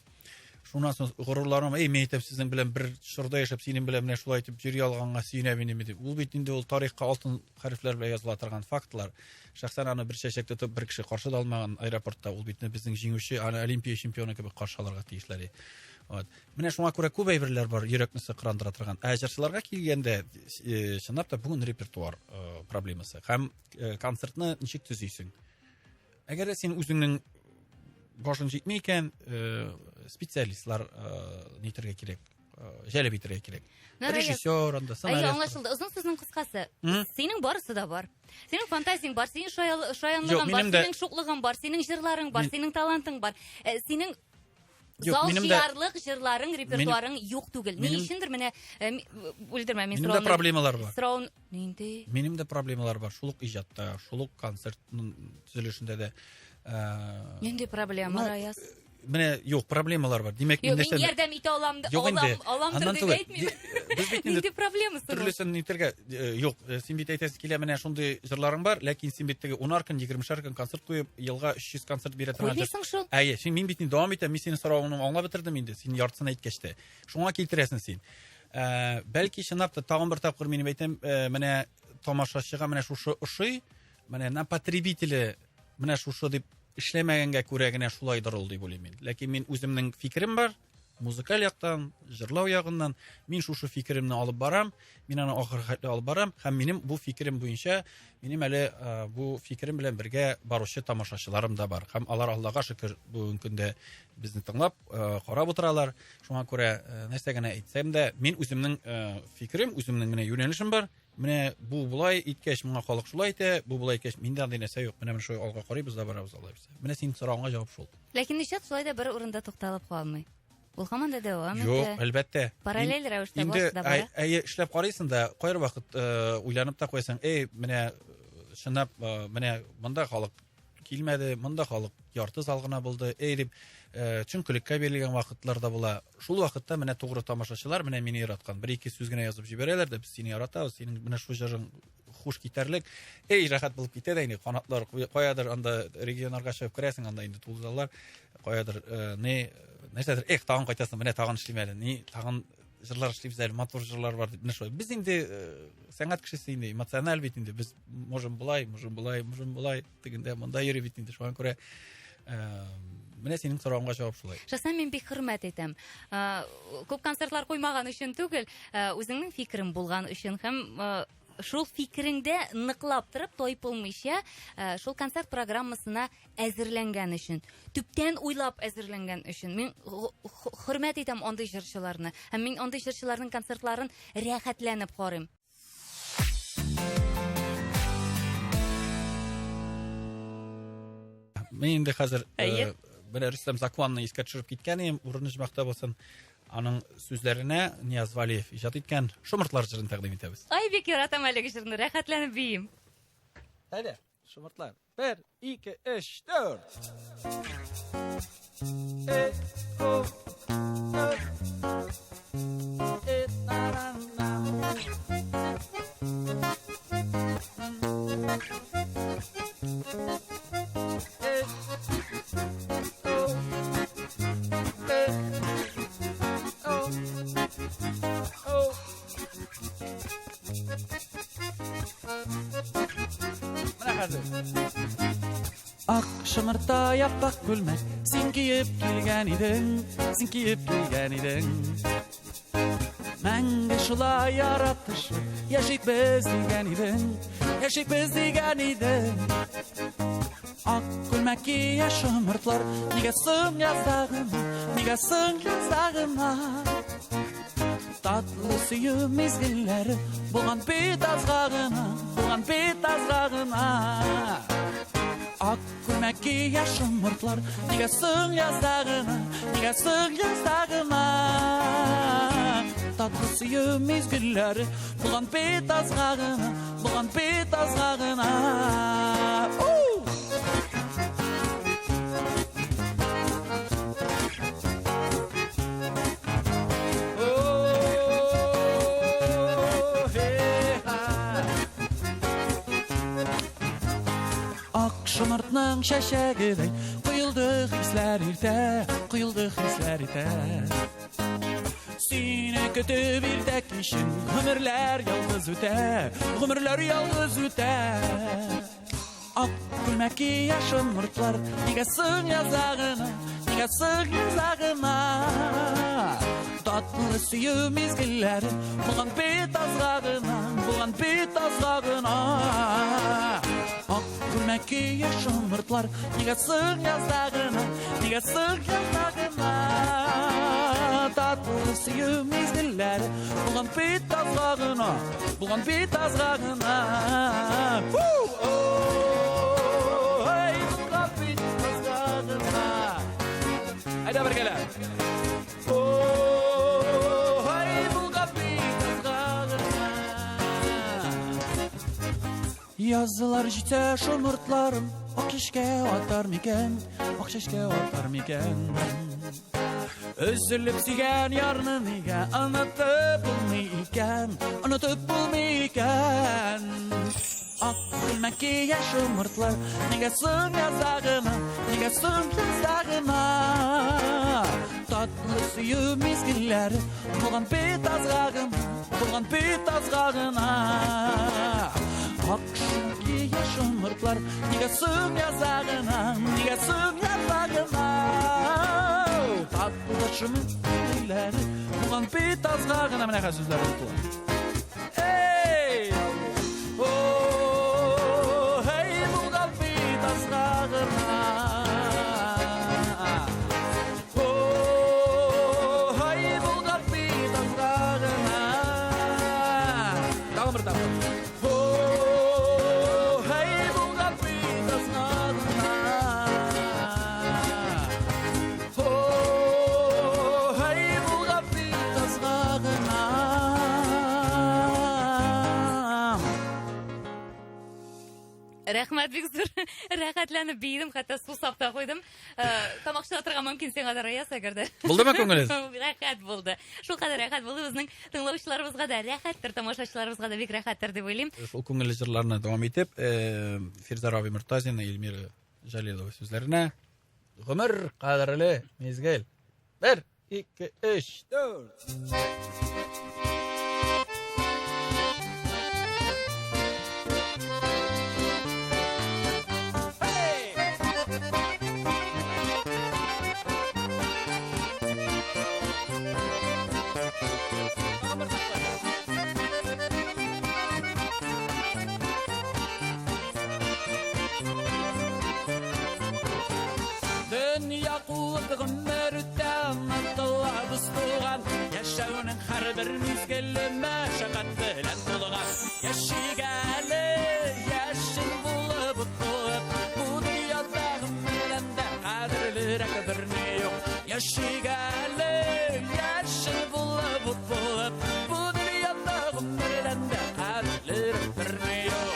Шуннан соң горурларым, мектеп сезнең белән бер шырда яшәп, синең белән менә шулай итеп җыри алганга сөенә минем дип. Ул бит инде ул тарихка алтын хәрефләр белән языла торган фактлар. Шәхсән аны бер чәчәк тотып бер кеше каршы да алмаган аэропортта, ул битне безнең җиңүче, аны Олимпия чемпионы кебек каршы алырга тиешләр. Вот. Менә шуңа күрә күп әйберләр бар, йөрәкне сыкрандыра торган. Җырчыларга килгәндә, чынлап та бүген репертуар проблемасы. Һәм концертны ничек төзисең? Әгәр син үзеңнең башын җитми икән, специалистлар нитәргә кирәк, җәлеп итәргә кирәк. Режиссер, анда сценарист. Аңлашылды. Озын сүзнең кыскасы. Синең барысы да бар. Синең фантазияң бар, синең шаянлыгың бар, синең шуклыгың бар, синең җырларың бар, синең талантың бар. Синең залжыярлык җырларың, репертуарың юк түгел. Ни өчендер менә үлдермә мин Минем дә проблемалар бар. Сораун нинди? Минем дә проблемалар бар. Шулык иҗатта, шулык концертның төзелешендә дә. Нинди проблема, Раяз? Менә юк, проблемалар бар. Димәк, мин ярдәм итә аламдыр дип әйтмим. Без бит нинди проблемасы бар? Төрлесен нитәргә юк, син бит әйтәсез килә, менә шундый җырларың бар, ләкин син бит теге 10 көн, 20 көн концерт куеп, елга 300 концерт бирә торган. Уйлыйсың шул? Син мин бит дәвам итәм, мин синең соравыңны аңлап бетердем инде. Син яртысын әйткәч тә. Шуңа килтерәсең син. Бәлки чынлап та тагын бер тапкыр минем әйтәм, менә тамашачыга менә шушы ошый, менә на потребителе менә шушы дип эшләмәгәнгә күрә генә шулайдыр ул дип уйлыйм мин. Ләкин мин үземнең фикерем бар, музыкаль яктан, җырлау ягыннан мин шушы фикеремне алып барам, мин аны ахырга алып барам һәм минем бу фикерем буенча минем әле бу фикерем белән бергә баручы тамашачыларым да бар. Һәм алар Аллага шөкер бүгенге көндә безне тыңлап, карап утыралар. Шуңа күрә нәрсә генә әйтсәм дә, мин үземнең фикерем, үземнең менә юнәлешем бар. Менә бу булай иткәч, моңа халык шулай итә, бу булай иткәч, миндә андый нәрсә юк. Менә шулай алга карыйбыз да барабыз Алла бирсә. Менә син соравыңа җавап шул. Ләкин ничек шулай да бер урында тукталып калмый. Ул һаман да дәвам итә. Юк, әлбәттә. Параллель рәвештә башта бара. Инде эшләп карыйсың да, кайр вакыт уйланып та куйсаң, менә шунда менә монда халык килмәде, монда халык ярты зал гына булды, дип чөнкелеккә бирелгән вакытлар да була. Шул вакытта менә тугры тамашачылар менә мине яраткан. Бер-ике сүз генә язып җибәрәләр дә, без сине яратабыз, синең менә шу җырың хуш китәрлек, рәхәт булып китә дә инде, канатлар каядыр анда регионнарга чыгып керәсең, анда инде тулзалар, каядыр нәрсәдер, тагын кайтасың, менә тагын эшлим әле, тагын җырлар эшлибез әле, матур җырлар бар дип, менә шулай. Без инде сәнгать кешесе инде, эмоциональ бит инде, без можем булай, дигәндә монда йөри бит инде, шуңа күрә менә синең соравыңга җавап шулай. Шәхсән мин бик хөрмәт итәм. Күп концертлар куймаган өчен түгел, үзеңнең фикерем булган өчен һәм шул фикереңдә ныклап торып, тайпылмыйча, шул концерт программасына әзерләнгән өчен, төптән уйлап әзерләнгән өчен мин хөрмәт итәм андый җырчыларны. Һәм мин андый җырчыларның концертларын рәхәтләнеп карыйм. Мен инде хәзер менә Рөстәм Закванны искә төшереп киткәнем, урыны җмакта булсын. Аның сүзләренә Нияз Валиев иҗат иткән Шомыртлар җырын тәкъдим итәбез. Ай, бик яратам әлеге җырны, рәхәтләнеп биим. Әйдә, Шомыртлар. 1, 2, 3, 4. Ак шымырта япак күлмәк, син киеп килгән идең, мәңге шулай яратышып, яшик без дигән идең, ак күлмәк кия шымыртлар, нигә соң яздагыма, татлы сөю мизгелләре, булган бит азгагына, ак күлмәк кия шымыртлар, нигә соң яздагыма, татлы сөю мизгелләре, булган бит азгагына, Шымыртның шәшәгедәй, Kıyıldı hisler ite Seni kötü bir tek işin Ömürler yalnız öte Ak gülmeki yaşın mırtlar Nigasın yazağına Tatlı suyu mizgiller Bulan bit azgağına Ak gülmeki yaşın mırtlar Nigasın yazağına Tatlı suyu mizgiller Bulan bit azgağına Hey bulan bit azgağına Haydi bergele Yazılar jite şomurtlarım Ok şişke atar miken Özürlüp sigen yarını niga Anlatıp bulmayken Ak gülmeki yaşomurtlar Nigasın yazağına Tatlı suyu mizgiller Bulan bit azgağına Akşamki yaşamırtlar Nigasın yazağına Tatlılaşımın dilleri Bulan bit azgağına Mene kadar sözler unuttular Hey Hey bulan bit azgağına Hey bulan bit azgağına Tamam bertapa Рәхмәт бик зур. Рәхәтләнеп бейдем, хәтта су сапта қойдым. Тамақшыда отырған мөмкин сен қадар аяс әгерде. Булдымы күңелез? Рәхәт булды. Шул кадәр рәхәт булды. Безнең тыңлаучыларыбызга да рәхәттер, тамашачыларыбызга да бик рәхәттер дип уйлыйм. Шул күңелле җырларны дәвам итеп, Фирза Раби Муртазина, Эльмира Җәлилова сүзләренә гомер кадерле мизгел. 1 2 3 4 Bir mizgelle meşakkat bilen bulgan Yaşigali yaşın bulup Bu dünyada bilen de kadirlirek birine yok Yaşigali yaşın bulup Bu dünyada bilen de kadirlirek birine yok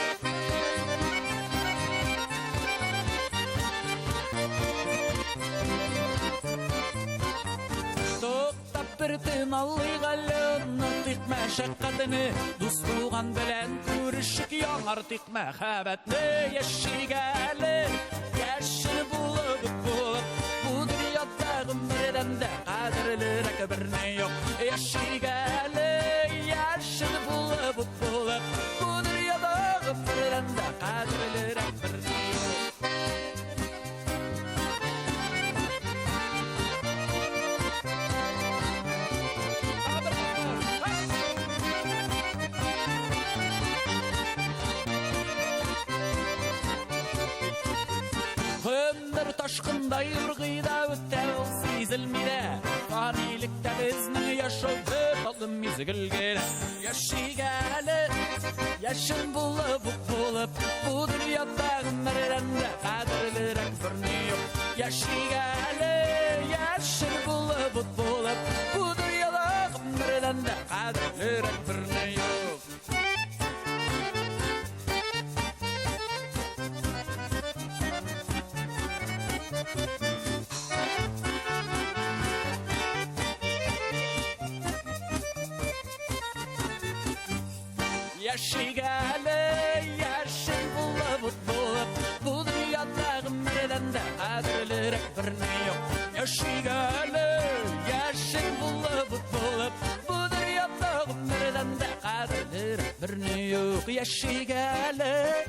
Birtin alıyğalını Tık məşəqqətini Dustuğan bilən Görüşük yanar tık məxəbətini Yaşigali Yaşını bulup Bu dünyada ömrdən də Qadirlirək birine yok Yaşigali Yaşını bulup Bu dünyada ömrdən də Qadirlirək birine yok Taşkında yurgıyda ötte ol sezilmide Fanilikte bizning yaşadı Alım mizgilgele Yaşigali Yaşın bulup Bu dünyada ömrdən də Qadirlirek birine yok Yaşigali Yaşın bulup Bu dünyada ömrdən də Qadirlirek birine yok Yaşigali yaşın bulup Bu dünyada ömrdən də Qadirlirek kadırlır birine yok. Yaşıgalı, yaşın bulup bu dünyada ömreden de kadırlır birine yok. Yaşıgalı,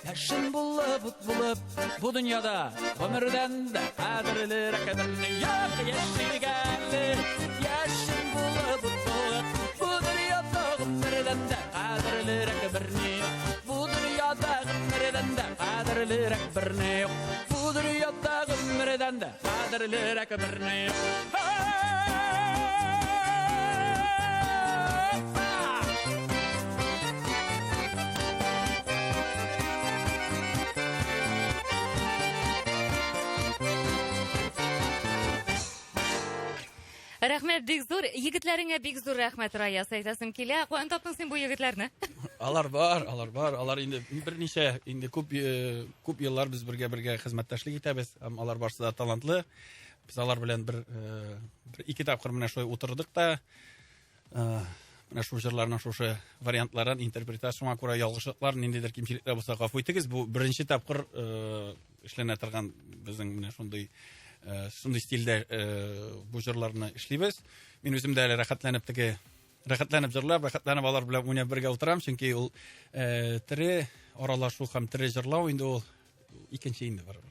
yaşın bulup bu dünyada ömreden de kadırlır birine yok. Yaşıgalı, yaşın bulup bu dünyada ömreden de kadırlır birine yok. Bu dünyada ömreden de kadırlır birine yok. Bu dünyada ömreden de kadırlır birine yok. Рәхмәт, бик зур. Егетләреңә бик зур рәхмәт, Раяз, әйтәсем килә. Каян таптың син бу егетләрне? Алар бар. Алар инде берничә инде күп еллар без бергә хезмәттәшлек итәбез. Һәм алар барсы да талантлы. Без алар белән бер ике тапкыр менә шулай утырдык та менә шу җырларның шушы вариантларын интерпретацияңа күрә ялгышлыклар, ниндидер кимчелекләр булса гафу итегез. Бу беренче тапкыр эшләнә торган безнең менә шундый стильдә бу җырларны эшлибез. Мин үзем дә әле рәхәтләнеп җырлап, рәхәтләнеп алар белән уйнап бергә утырам, чөнки ул тере аралашу һәм тере җырлау инде ул икенче инде бар.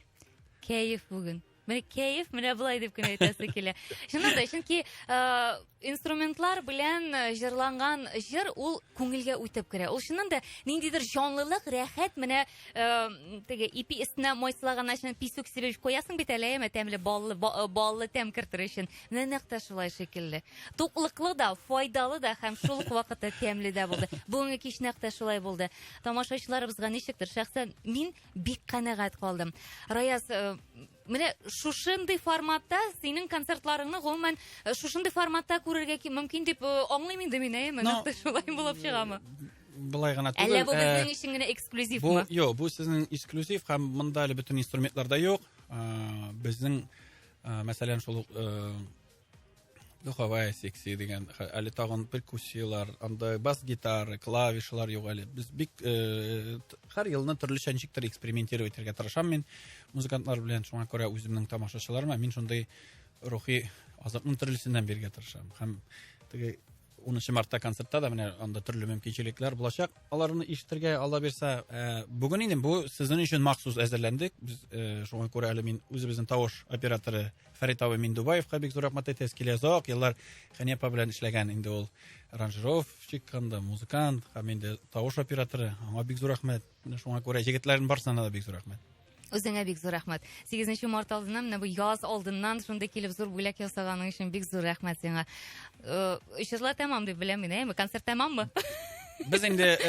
Кәеф бүген. Менә кәеф, менә булай дип кенә әйтәсе килә. Шунда да, чөнки инструментлар белән җырланган җыр ул күңелгә үтеп керә. Ул шуннан да ниндидер җанлылык, рәхәт, менә теге ипи өстенә майсылаган ашны писүк сибеп куясың бит әле, тәмле баллы тәм кертер өчен. Менә нәкъ шулай шикелле. Туклыклы да, файдалы да һәм шул ук вакытта тәмле дә булды. Бүгенге кич нәкъ шулай булды. Тамашачыларыбызга ничектер? Шәхсән мин бик канәгать калдым. Раяз, менә шушындый форматта синең концертларыңны гомумән шушындый форматта күрергә мөмкин дип аңлыйм инде мин, нәкъ шулай булып чыгамы? Булай гына түгел. Әллә бу безнең өчен генә эксклюзивмы? Юк, бу сезнең эксклюзив һәм монда әле бөтен инструментларда юк. Безнең мәсәлән шул духовая секция дигән әле тагын перкуссиялар, анда бас-гитара, клавишалар юк әле. Без бик һәр елны төрлечә ничектер экспериментировать итәргә тырышам мин музыкантлар белән, шуңа күрә үземнең тамашачыларыма мин шундый рухи азапның төрлесеннән биргә тырышам. Һәм теге 10 мартта концертта да менә анда төрле мөмкинчелекләр булачак. Аларны ишетергә Алла бирсә, бүген инде бу сезон өчен махсус әзерләндек. Без шуңа күрә әле мин үзебезнең тавыш операторы Фәрит абый Миндубаевка бик зур рәхмәт әйтәс килә. Озак еллар Хәнипа белән эшләгән инде ул аранжировщик, музыкант һәм инде тавыш операторы. Аңа бик зур рәхмәт. Менә шуңа күрә җегетләрнең барсына да бик зур рәхмәт. Үзеңә бик зур рәхмәт. 8 март алдыннан менә бу яз алдыннан шунда килеп зур бүләк ясаганың өчен бик зур рәхмәт сиңа. Җырлар тәмам дип беләм мин, концерт тәмаммы? Без инде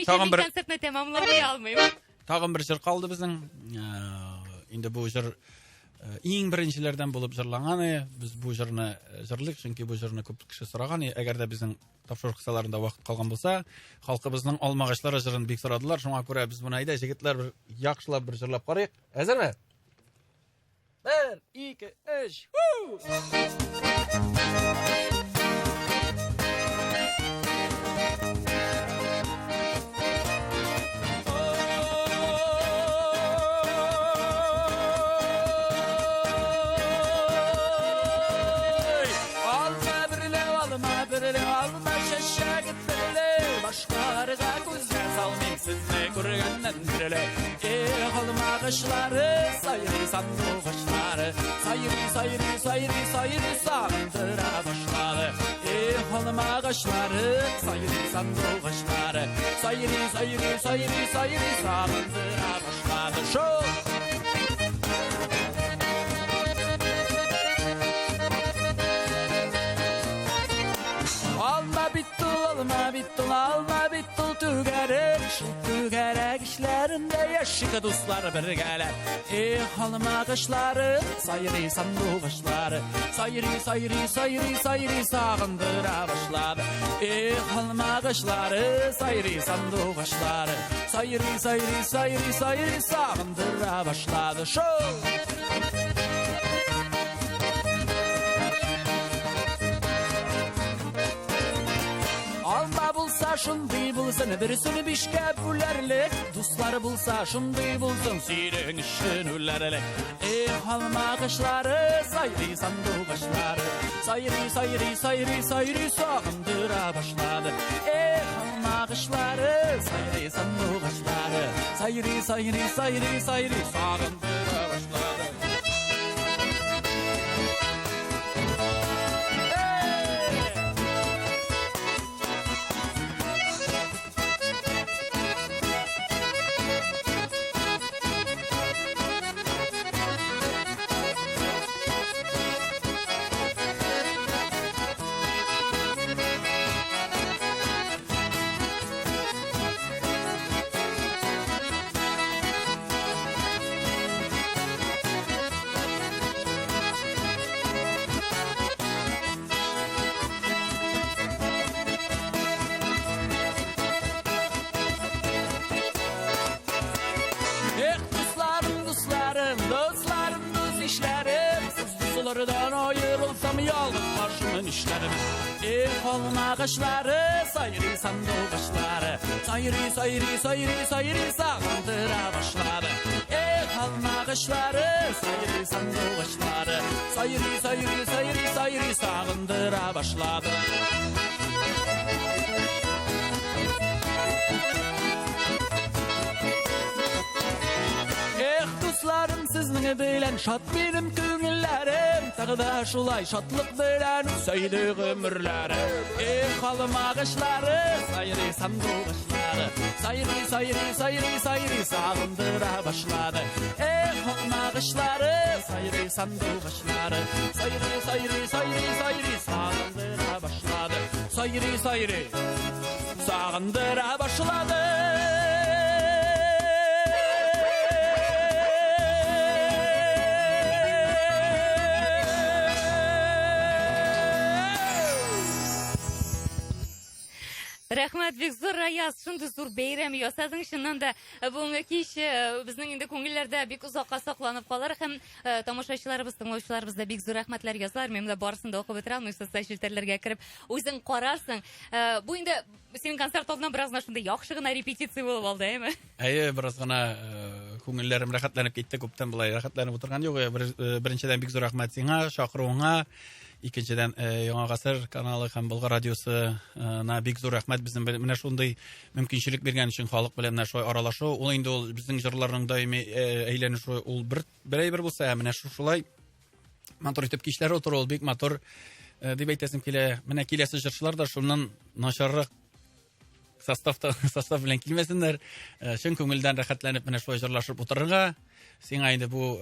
тагын бер концертны тәмамлый алмыйм. Тагын бер җыр калды безнең. Инде бу җыр иң беренчеләрдән булып җырланган. Без бу җырны җырлыйк, чөнки бу җырны күп кеше сораган. Әгәр дә безнең тапшырык кысаларында вакыт калган булса, халкыбызның алмагачлары җырын бик сорадылар. Шуңа күрә без моны әйдә җегетләр бер яхшылап бер җырлап карыйк. Әзерме? 1, 2, 3. Ağaçları, sayırı sandıqaçları, sayırı sağındıra başları. Halım ağaçları, sayırı sandıqaçları, sayırı sağındıra başları. Şol! Alma bittul tügerek işlerinde yaşık dostlar bir geler. Halım ağaçları, sayırı sandıqaçları, sayırı sağındıra başladı. Halım ağaçları, sayırı sandıqaçları, sayırı sağındıra başladı. Şol! Şunday bulsun birisini bişke bülerlik, dostları bulsa şunday bulsun sirin işin ülerlik. halma kışları sayri sandu kışları sayri sayri sayri sayri sağındıra başladı halma kışları sayri sandu kışları sayri sayri sayri sayri sağındıra başladı Sulardan ayrılsam yalnız başımın işlerim halma kışları sayri sandu kışları sayri sayri sayri sayri sağındıra başladı halma kışları sayri sandu kışları sayri sayri sayri sayri sağındıra başladı dostlarım sizning bilen şat benim köngüllerim tağda şulay şatlık bilen üseydi ömürlerim halma kışları sayri sandu kışları sayri sayri sayri sayri sağındıra başladı halma kışları sayri sandu kışları sayri sayri sayri sayri sağındıra başladı sayri sayri sağındıra başladı Рәхмәт бик зур Раяз, шундый зур бәйрәм ясадың, чыннан да бүгенге кич безнең инде күңелләрдә бик озакка сакланып калыр һәм тамашачыларыбыз, тыңлаучыларыбыз да бик зур рәхмәтләр язлар. Мен дә барысын да укып бетерәм, социаль челтәрләргә кереп үзең карарсың. Бу инде синең концерт алдыннан бераз шундый яхшы гына репетиция булып алды, әйме? Әйе, бераз гына күңелләрем рәхәтләнеп китте, күптән булай рәхәтләнеп утырган юк. Беренчедән бик зур рәхмәт сиңа, чакыруыңа. Икенчедән Яңа гасыр каналы һәм Болгар радиосы на бик зур рәхмәт безнең менә шундый мөмкинчелек биргән өчен халык белән менә шулай аралашу. Ул инде ул безнең җырларның даими әйләнеше ул берәйбер булса, менә шулай матур итеп кичләр утыру ул бик матур дип әйтәсем килә. Менә киләсе җырчылар да шуннан начаррак состав белән килмәсеннәр. Чын күңелдән рәхәтләнеп менә шулай җырлашып утырырга. Сиңа инде бу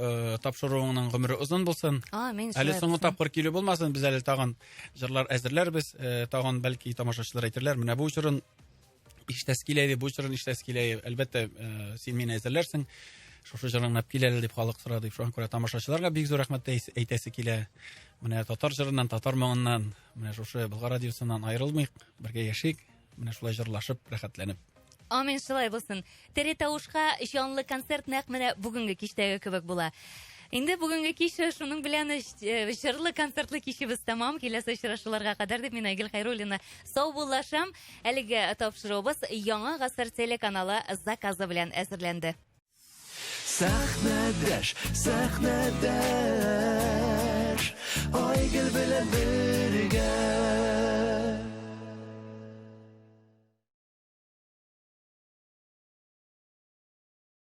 тапшыруыңның гомере узын булсын. Амин. Әле соңгы тапкыр килү булмасын, без әле тагын җырлар әзерләрбез, тагын бәлки тамашачылар әйтерләр, менә бу җырын иштәс килә иде, бу җырын иштәс килә. Әлбәттә, син мине әзерләрсең. Шушы җырың нәп килә дип халык сорады. Шуңа күрә тамашачыларга бик зур рәхмәт әйтәсе килә. Менә татар җырыннан, татар моңыннан, менә шушы Болгар радиосыннан аерылмыйк, бергә яшик, менә шулай җырлашып, рәхәтләнеп. Амин, шулай булсын. Тере тавышка җанлы концерт нәкъ менә бүгенге кичтәге кебек була. Инде бүгенге кич шуның белән җырлы концертлы кичебез тәмам. Киләсе очрашуларга кадәр дип мин Айгөл Хайруллина сау булашам. Әлеге тапшыруыбыз Яңа гасыр телеканалы заказы белән әзерләнде. Сәхнәдәш, Айгөл белән